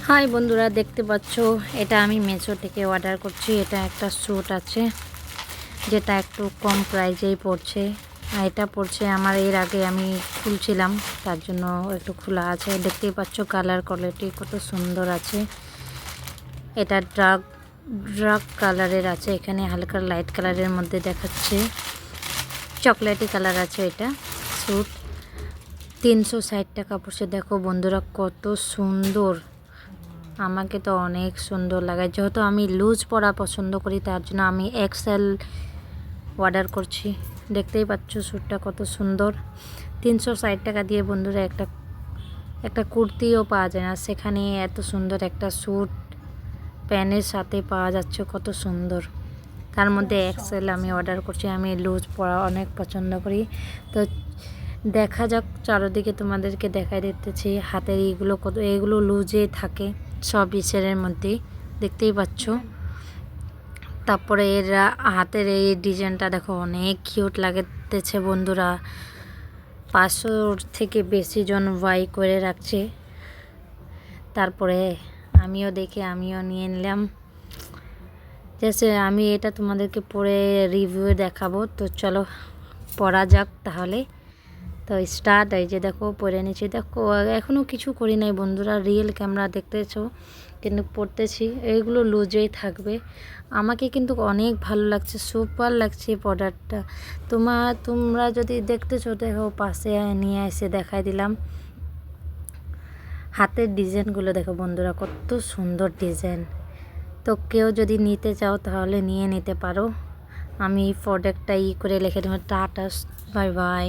High বন্ধুরা, দেখতে পাচ্ছ এটা আমি মেসো থেকে অর্ডার করছি। এটা একটা স্যুট আছে যেটা একটু কম প্রাইজেই পড়ছে। আর এটা পড়ছে আমার এর আগে আমি খুলছিলাম, তার জন্য একটু খোলা আছে। দেখতেই পাচ্ছ কালার কোয়ালিটি কত সুন্দর আছে। এটা ডার্ক কালারের আছে, এখানে হালকা লাইট কালারের মধ্যে দেখাচ্ছে, চকলেটি কালার আছে। এটা স্যুট 360 টাকা পড়ছে। দেখো বন্ধুরা কত সুন্দর, আমাকে তো অনেক সুন্দর লাগে। যেহেতু আমি লুজ পরা পছন্দ করি তার জন্য আমি এক্সেল অর্ডার করছি। দেখতেই পাচ্ছ স্যুটটা কত সুন্দর। 360 টাকা দিয়ে বন্ধুরা একটা কুর্তিও পাওয়া যায় না, সেখানে এত সুন্দর একটা স্যুট প্যান্টের সাথে পাওয়া যাচ্ছে, কত সুন্দর। তার মধ্যে এক্সেল আমি অর্ডার করছি। আমি লুজ পরা অনেক পছন্দ করি। তো দেখা যাক, চারদিকে তোমাদেরকে দেখাই দিতেছি হাতের এগুলো লুজে থাকে সব ইসের মধ্যে, দেখতেই পাচ্ছ। তারপরে এর হাতের এই ডিজাইনটা দেখো অনেক কিউট লাগতেছে বন্ধুরা। 500 থেকে বেশি জন বাই করে রাখছে। তারপরে আমিও নিয়ে নিলাম। জাস্ট আমি এটা তোমাদেরকে পরে রিভিউ দেখাবো। তো চলো পরা যাক তাহলে। তো স্টার্ট। এই যে দেখো পরে নিচ্ছি। দেখো এখনও কিছু করি নাই বন্ধুরা, রিয়েল ক্যামেরা দেখতেছো, কিন্তু পড়তেছি। এইগুলো লুজেই থাকবে। আমাকে কিন্তু অনেক ভালো লাগছে, সুপার লাগছে প্রোডাক্টটা। তোমরা যদি দেখতেছো দেখো, পাশে নিয়ে এসে দেখাই দিলাম। হাতের ডিজাইনগুলো দেখো বন্ধুরা কত সুন্দর ডিজাইন। তো কেউ যদি নিতে চাও তাহলে নিয়ে নিতে পারো। আমি প্রোডাক্টটা করে লিখে দেবো। Tata, bye bye.